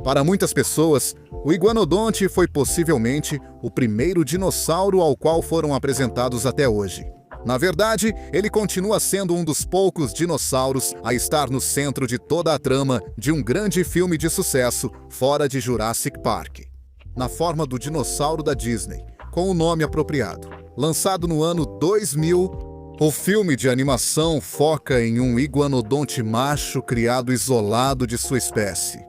Para muitas pessoas, o iguanodonte foi possivelmente o primeiro dinossauro ao qual foram apresentados até hoje. Na verdade, ele continua sendo um dos poucos dinossauros a estar no centro de toda a trama de um grande filme de sucesso fora de Jurassic Park, na forma do dinossauro da Disney, com o nome apropriado. Lançado no ano 2000, o filme de animação foca em um iguanodonte macho criado isolado de sua espécie,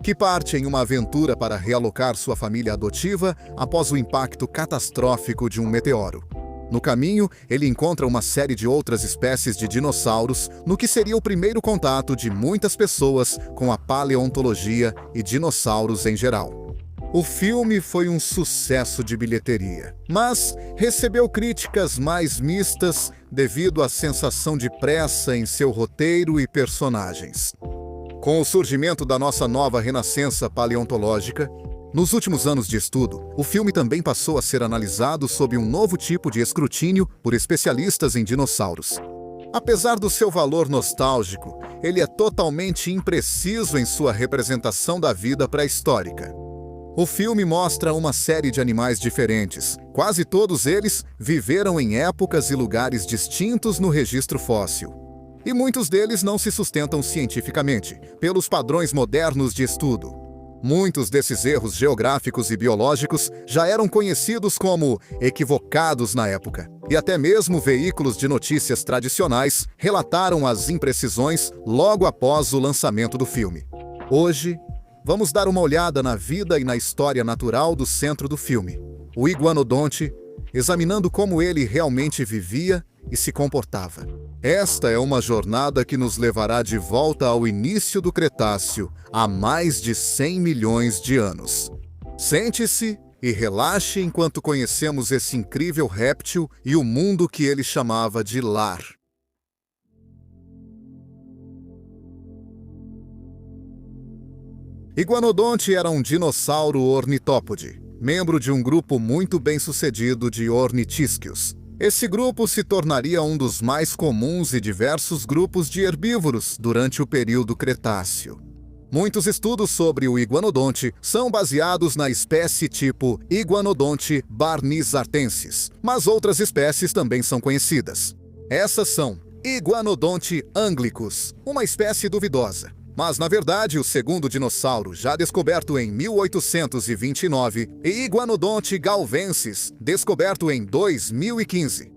que parte em uma aventura para realocar sua família adotiva após o impacto catastrófico de um meteoro. No caminho, ele encontra uma série de outras espécies de dinossauros, no que seria o primeiro contato de muitas pessoas com a paleontologia e dinossauros em geral. O filme foi um sucesso de bilheteria, mas recebeu críticas mais mistas devido à sensação de pressa em seu roteiro e personagens. Com o surgimento da nossa nova renascença paleontológica, nos últimos anos de estudo, o filme também passou a ser analisado sob um novo tipo de escrutínio por especialistas em dinossauros. Apesar do seu valor nostálgico, ele é totalmente impreciso em sua representação da vida pré-histórica. O filme mostra uma série de animais diferentes. Quase todos eles viveram em épocas e lugares distintos no registro fóssil. E muitos deles não se sustentam cientificamente, pelos padrões modernos de estudo. Muitos desses erros geográficos e biológicos já eram conhecidos como equivocados na época, e até mesmo veículos de notícias tradicionais relataram as imprecisões logo após o lançamento do filme. Hoje, vamos dar uma olhada na vida e na história natural do centro do filme, o iguanodonte, examinando como ele realmente vivia e se comportava. Esta é uma jornada que nos levará de volta ao início do Cretáceo, há mais de 100 milhões de anos. Sente-se e relaxe enquanto conhecemos esse incrível réptil e o mundo que ele chamava de lar. Iguanodonte era um dinossauro ornitópode, membro de um grupo muito bem-sucedido de ornitisquios. Esse grupo se tornaria um dos mais comuns e diversos grupos de herbívoros durante o período Cretáceo. Muitos estudos sobre o iguanodonte são baseados na espécie tipo Iguanodonte barnizartensis, mas outras espécies também são conhecidas. Essas são Iguanodonte anglicus, uma espécie duvidosa, mas na verdade o segundo dinossauro já descoberto em 1829, e Iguanodonte galvensis, descoberto em 2015.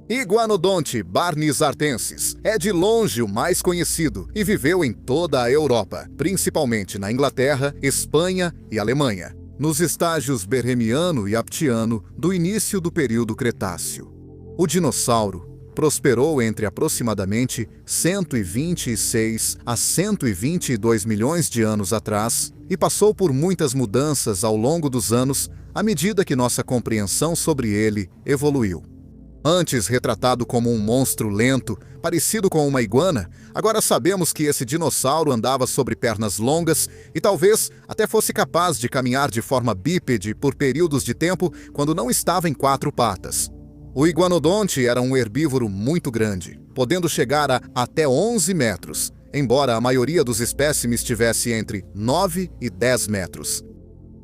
Iguanodonte barnizartensis é de longe o mais conhecido e viveu em toda a Europa, principalmente na Inglaterra, Espanha e Alemanha, nos estágios Berremiano e Aptiano do início do período Cretáceo. O dinossauro prosperou entre aproximadamente 126 a 122 milhões de anos atrás e passou por muitas mudanças ao longo dos anos à medida que nossa compreensão sobre ele evoluiu. Antes retratado como um monstro lento, parecido com uma iguana, agora sabemos que esse dinossauro andava sobre pernas longas e talvez até fosse capaz de caminhar de forma bípede por períodos de tempo quando não estava em quatro patas. O iguanodonte era um herbívoro muito grande, podendo chegar a até 11 metros, embora a maioria dos espécimes tivesse entre 9 e 10 metros.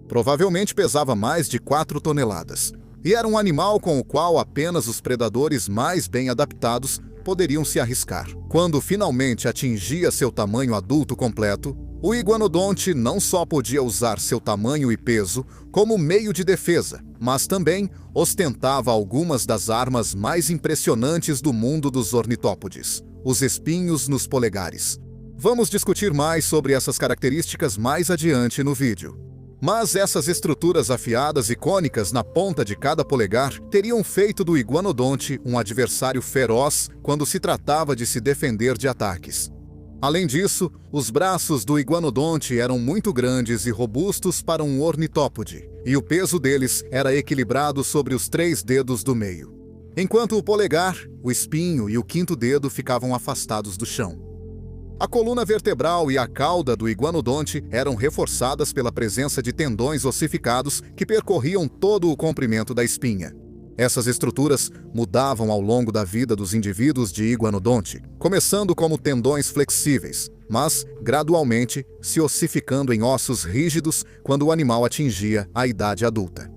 Provavelmente pesava mais de 4 toneladas, e era um animal com o qual apenas os predadores mais bem adaptados poderiam se arriscar. Quando finalmente atingia seu tamanho adulto completo, o iguanodonte não só podia usar seu tamanho e peso como meio de defesa, mas também ostentava algumas das armas mais impressionantes do mundo dos ornitópodes, os espinhos nos polegares. Vamos discutir mais sobre essas características mais adiante no vídeo. Mas essas estruturas afiadas e cônicas na ponta de cada polegar teriam feito do iguanodonte um adversário feroz quando se tratava de se defender de ataques. Além disso, os braços do iguanodonte eram muito grandes e robustos para um ornitópode, e o peso deles era equilibrado sobre os 3 dedos do meio, enquanto o polegar, o espinho e o 5º dedo ficavam afastados do chão. A coluna vertebral e a cauda do iguanodonte eram reforçadas pela presença de tendões ossificados que percorriam todo o comprimento da espinha. Essas estruturas mudavam ao longo da vida dos indivíduos de iguanodonte, começando como tendões flexíveis, mas, gradualmente, se ossificando em ossos rígidos quando o animal atingia a idade adulta.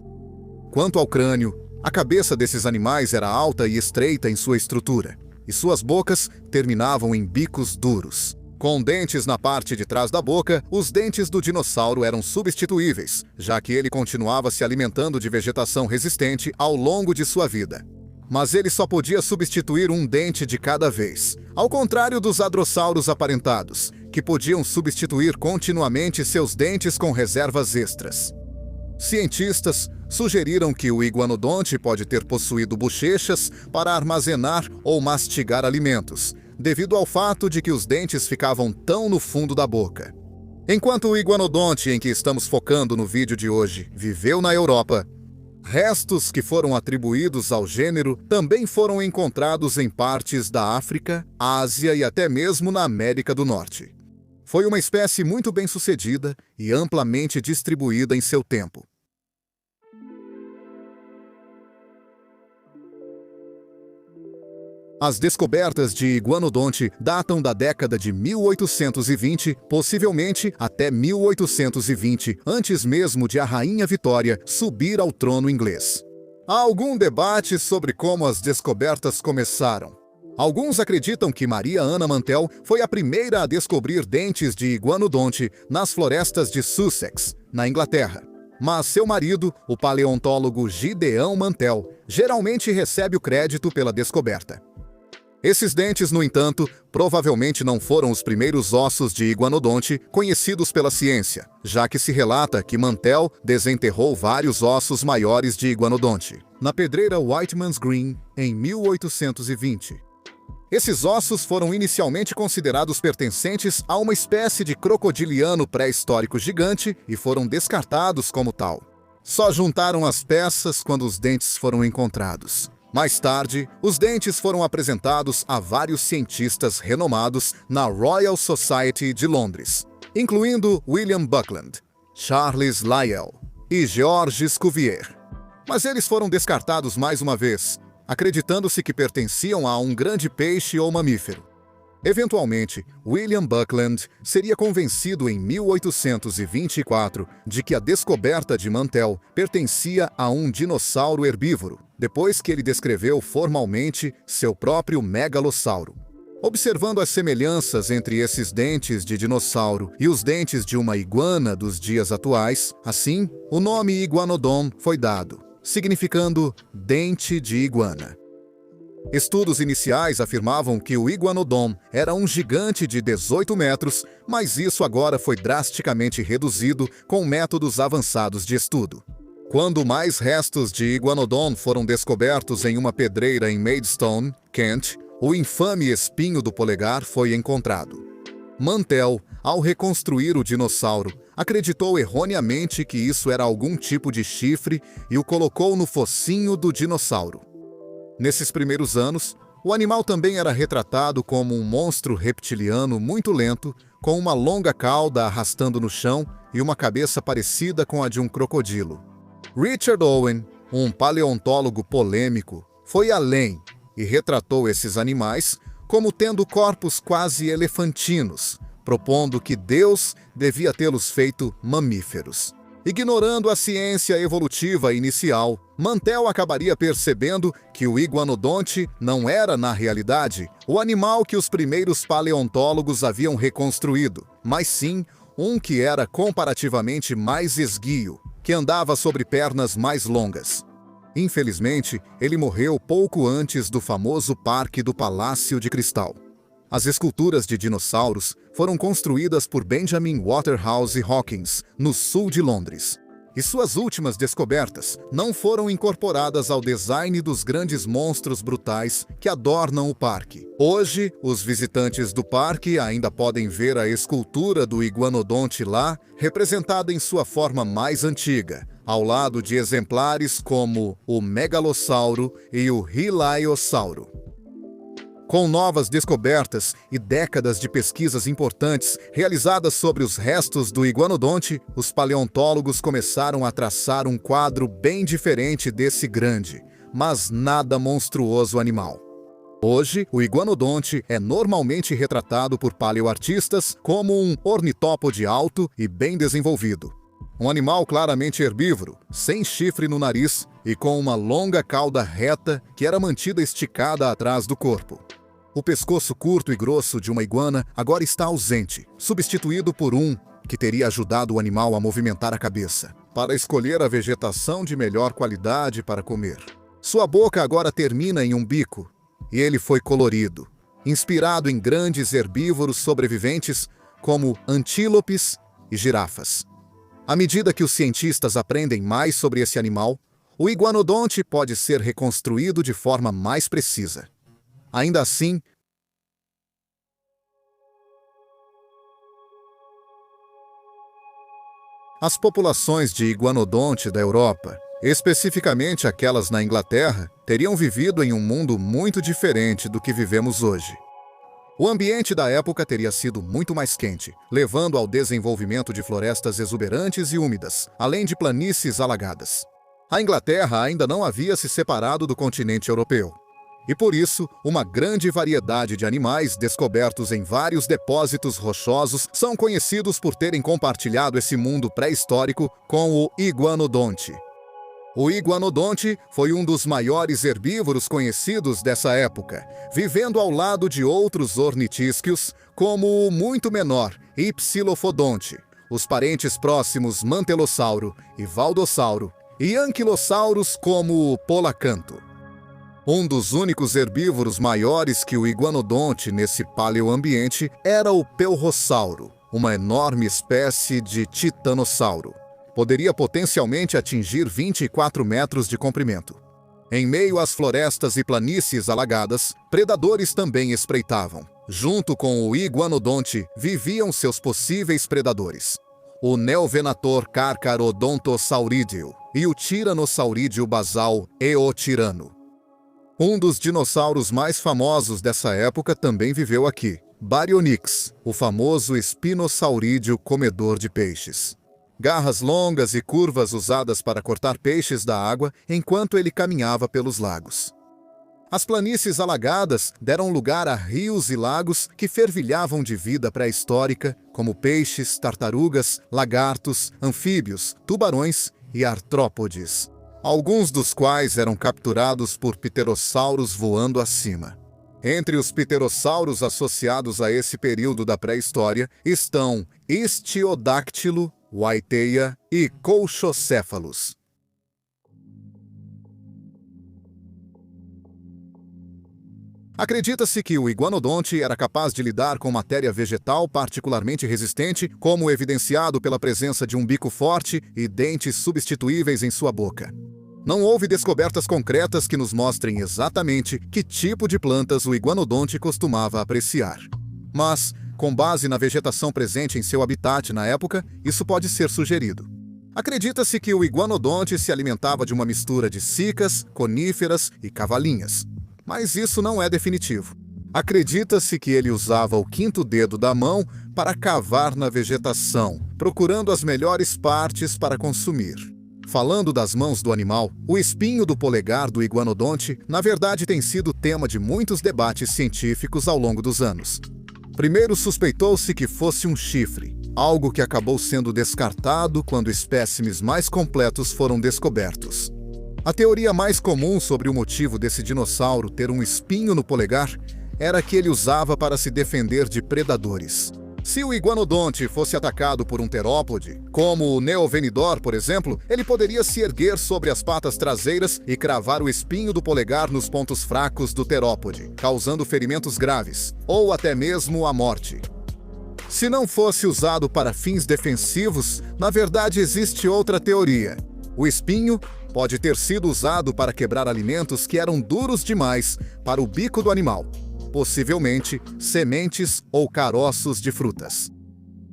Quanto ao crânio, a cabeça desses animais era alta e estreita em sua estrutura, e suas bocas terminavam em bicos duros. Com dentes na parte de trás da boca, os dentes do dinossauro eram substituíveis, já que ele continuava se alimentando de vegetação resistente ao longo de sua vida. Mas ele só podia substituir um dente de cada vez, ao contrário dos hadrossauros aparentados, que podiam substituir continuamente seus dentes com reservas extras. Cientistas sugeriram que o iguanodonte pode ter possuído bochechas para armazenar ou mastigar alimentos, devido ao fato de que os dentes ficavam tão no fundo da boca. Enquanto o iguanodonte em que estamos focando no vídeo de hoje viveu na Europa, restos que foram atribuídos ao gênero também foram encontrados em partes da África, Ásia e até mesmo na América do Norte. Foi uma espécie muito bem sucedida e amplamente distribuída em seu tempo. As descobertas de iguanodonte datam da década de 1820, possivelmente até 1820, antes mesmo de a Rainha Vitória subir ao trono inglês. Há algum debate sobre como as descobertas começaram. Alguns acreditam que Maria Anna Mantell foi a primeira a descobrir dentes de iguanodonte nas florestas de Sussex, na Inglaterra. Mas seu marido, o paleontólogo Gideão Mantell, geralmente recebe o crédito pela descoberta. Esses dentes, no entanto, provavelmente não foram os primeiros ossos de iguanodonte conhecidos pela ciência, já que se relata que Mantell desenterrou vários ossos maiores de iguanodonte, na pedreira Whiteman's Green, em 1820. Esses ossos foram inicialmente considerados pertencentes a uma espécie de crocodiliano pré-histórico gigante e foram descartados como tal. Só juntaram as peças quando os dentes foram encontrados. Mais tarde, os dentes foram apresentados a vários cientistas renomados na Royal Society de Londres, incluindo William Buckland, Charles Lyell e Georges Cuvier. Mas eles foram descartados mais uma vez, acreditando-se que pertenciam a um grande peixe ou mamífero. Eventualmente, William Buckland seria convencido em 1824 de que a descoberta de Mantell pertencia a um dinossauro herbívoro, depois que ele descreveu formalmente seu próprio megalossauro. Observando as semelhanças entre esses dentes de dinossauro e os dentes de uma iguana dos dias atuais, assim, o nome Iguanodon foi dado, significando dente de iguana. Estudos iniciais afirmavam que o Iguanodon era um gigante de 18 metros, mas isso agora foi drasticamente reduzido com métodos avançados de estudo. Quando mais restos de Iguanodon foram descobertos em uma pedreira em Maidstone, Kent, o infame espinho do polegar foi encontrado. Mantell, ao reconstruir o dinossauro, acreditou erroneamente que isso era algum tipo de chifre e o colocou no focinho do dinossauro. Nesses primeiros anos, o animal também era retratado como um monstro reptiliano muito lento, com uma longa cauda arrastando no chão e uma cabeça parecida com a de um crocodilo. Richard Owen, um paleontólogo polêmico, foi além e retratou esses animais como tendo corpos quase elefantinos, propondo que Deus devia tê-los feito mamíferos. Ignorando a ciência evolutiva inicial, Mantell acabaria percebendo que o iguanodonte não era, na realidade, o animal que os primeiros paleontólogos haviam reconstruído, mas sim um que era comparativamente mais esguio, que andava sobre pernas mais longas. Infelizmente, ele morreu pouco antes do famoso Parque do Palácio de Cristal. As esculturas de dinossauros foram construídas por Benjamin Waterhouse Hawkins, no sul de Londres. E suas últimas descobertas não foram incorporadas ao design dos grandes monstros brutais que adornam o parque. Hoje, os visitantes do parque ainda podem ver a escultura do iguanodonte lá, representada em sua forma mais antiga, ao lado de exemplares como o megalossauro e o hylaeossauro. Com novas descobertas e décadas de pesquisas importantes realizadas sobre os restos do iguanodonte, os paleontólogos começaram a traçar um quadro bem diferente desse grande, mas nada monstruoso animal. Hoje, o iguanodonte é normalmente retratado por paleoartistas como um ornitópode alto e bem desenvolvido. Um animal claramente herbívoro, sem chifre no nariz e com uma longa cauda reta que era mantida esticada atrás do corpo. O pescoço curto e grosso de uma iguana agora está ausente, substituído por um que teria ajudado o animal a movimentar a cabeça, para escolher a vegetação de melhor qualidade para comer. Sua boca agora termina em um bico, e ele foi colorido, inspirado em grandes herbívoros sobreviventes como antílopes e girafas. À medida que os cientistas aprendem mais sobre esse animal, o iguanodonte pode ser reconstruído de forma mais precisa. Ainda assim, as populações de iguanodonte da Europa, especificamente aquelas na Inglaterra, teriam vivido em um mundo muito diferente do que vivemos hoje. O ambiente da época teria sido muito mais quente, levando ao desenvolvimento de florestas exuberantes e úmidas, além de planícies alagadas. A Inglaterra ainda não havia se separado do continente europeu. E por isso, uma grande variedade de animais descobertos em vários depósitos rochosos são conhecidos por terem compartilhado esse mundo pré-histórico com o iguanodonte. O iguanodonte foi um dos maiores herbívoros conhecidos dessa época, vivendo ao lado de outros ornitísquios, como o muito menor Hypsilophodonte, os parentes próximos Mantelossauro e Valdossauro, e anquilossauros como o polacanto. Um dos únicos herbívoros maiores que o iguanodonte nesse paleoambiente era o pelrossauro, uma enorme espécie de titanossauro. Poderia potencialmente atingir 24 metros de comprimento. Em meio às florestas e planícies alagadas, predadores também espreitavam. Junto com o iguanodonte viviam seus possíveis predadores: o Neovenator carcharodontosaurídeo e o Tiranosaurídeo basal Eotirano. Um dos dinossauros mais famosos dessa época também viveu aqui, Baryonyx, o famoso espinossaurídeo comedor de peixes. Garras longas e curvas usadas para cortar peixes da água enquanto ele caminhava pelos lagos. As planícies alagadas deram lugar a rios e lagos que fervilhavam de vida pré-histórica, como peixes, tartarugas, lagartos, anfíbios, tubarões e artrópodes, alguns dos quais eram capturados por pterossauros voando acima. Entre os pterossauros associados a esse período da pré-história estão Istiodáctilo, Waiteia e Colchocéfalos. Acredita-se que o iguanodonte era capaz de lidar com matéria vegetal particularmente resistente, como evidenciado pela presença de um bico forte e dentes substituíveis em sua boca. Não houve descobertas concretas que nos mostrem exatamente que tipo de plantas o iguanodonte costumava apreciar. Mas, com base na vegetação presente em seu habitat na época, isso pode ser sugerido. Acredita-se que o iguanodonte se alimentava de uma mistura de cicas, coníferas e cavalinhas. Mas isso não é definitivo. Acredita-se que ele usava o quinto dedo da mão para cavar na vegetação, procurando as melhores partes para consumir. Falando das mãos do animal, o espinho do polegar do iguanodonte, na verdade, tem sido tema de muitos debates científicos ao longo dos anos. Primeiro suspeitou-se que fosse um chifre, algo que acabou sendo descartado quando espécimes mais completos foram descobertos. A teoria mais comum sobre o motivo desse dinossauro ter um espinho no polegar era que ele usava para se defender de predadores. Se o iguanodonte fosse atacado por um terópode, como o Neovenidor, por exemplo, ele poderia se erguer sobre as patas traseiras e cravar o espinho do polegar nos pontos fracos do terópode, causando ferimentos graves, ou até mesmo a morte. Se não fosse usado para fins defensivos, na verdade existe outra teoria. O espinho pode ter sido usado para quebrar alimentos que eram duros demais para o bico do animal, possivelmente sementes ou caroços de frutas.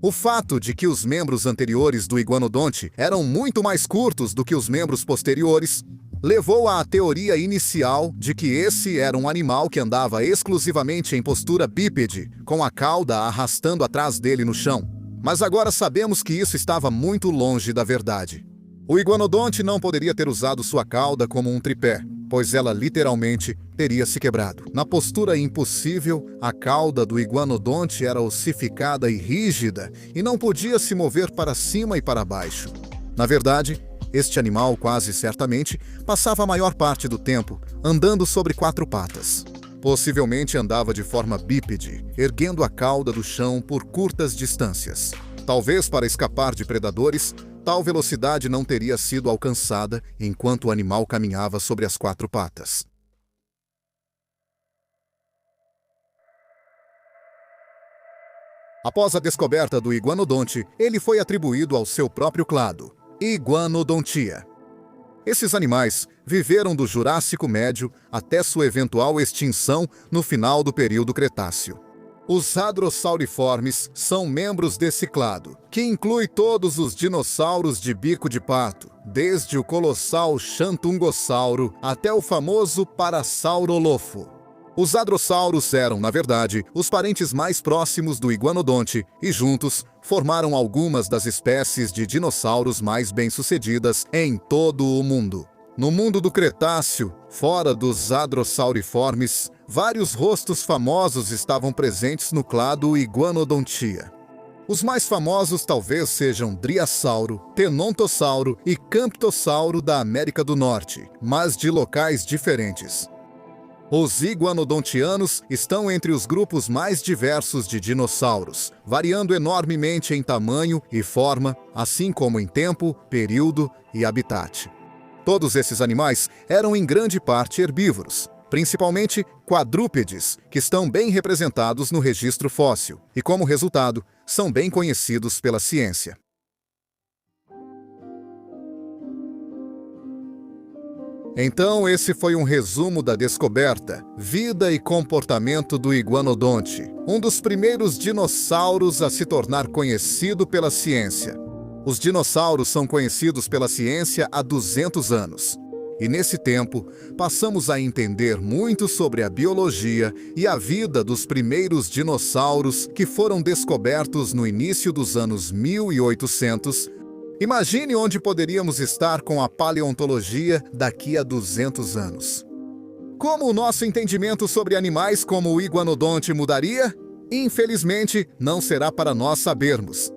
O fato de que os membros anteriores do iguanodonte eram muito mais curtos do que os membros posteriores levou à teoria inicial de que esse era um animal que andava exclusivamente em postura bípede, com a cauda arrastando atrás dele no chão. Mas agora sabemos que isso estava muito longe da verdade. O iguanodonte não poderia ter usado sua cauda como um tripé. pois ela literalmente teria se quebrado. Na postura impossível, a cauda do iguanodonte era ossificada e rígida e não podia se mover para cima e para baixo. Na verdade, este animal quase certamente passava a maior parte do tempo andando sobre 4 patas. Possivelmente andava de forma bípede, erguendo a cauda do chão por curtas distâncias. Talvez para escapar de predadores, tal velocidade não teria sido alcançada enquanto o animal caminhava sobre as 4 patas. Após a descoberta do iguanodonte, ele foi atribuído ao seu próprio clado, Iguanodontia. Esses animais viveram do Jurássico Médio até sua eventual extinção no final do período Cretáceo. Os hadrosauriformes são membros desse clado, que inclui todos os dinossauros de bico de pato, desde o colossal Xantungossauro até o famoso Parasaurolofo. Os hadrossauros eram, na verdade, os parentes mais próximos do iguanodonte e, juntos, formaram algumas das espécies de dinossauros mais bem-sucedidas em todo o mundo. No mundo do Cretáceo, fora dos hadrosauriformes, vários rostos famosos estavam presentes no clado Iguanodontia. Os mais famosos talvez sejam Driassauro, Tenontossauro e Camptossauro da América do Norte, mas de locais diferentes. Os iguanodontianos estão entre os grupos mais diversos de dinossauros, variando enormemente em tamanho e forma, assim como em tempo, período e habitat. Todos esses animais eram em grande parte herbívoros, principalmente quadrúpedes, que estão bem representados no registro fóssil e, como resultado, são bem conhecidos pela ciência. Então, esse foi um resumo da descoberta, vida e comportamento do iguanodonte, um dos primeiros dinossauros a se tornar conhecido pela ciência. Os dinossauros são conhecidos pela ciência há 200 anos. E nesse tempo, passamos a entender muito sobre a biologia e a vida dos primeiros dinossauros que foram descobertos no início dos anos 1800. Imagine onde poderíamos estar com a paleontologia daqui a 200 anos. Como o nosso entendimento sobre animais como o iguanodonte mudaria? Infelizmente, não será para nós sabermos.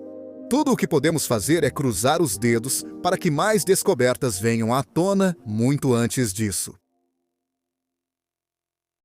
Tudo o que podemos fazer é cruzar os dedos para que mais descobertas venham à tona muito antes disso.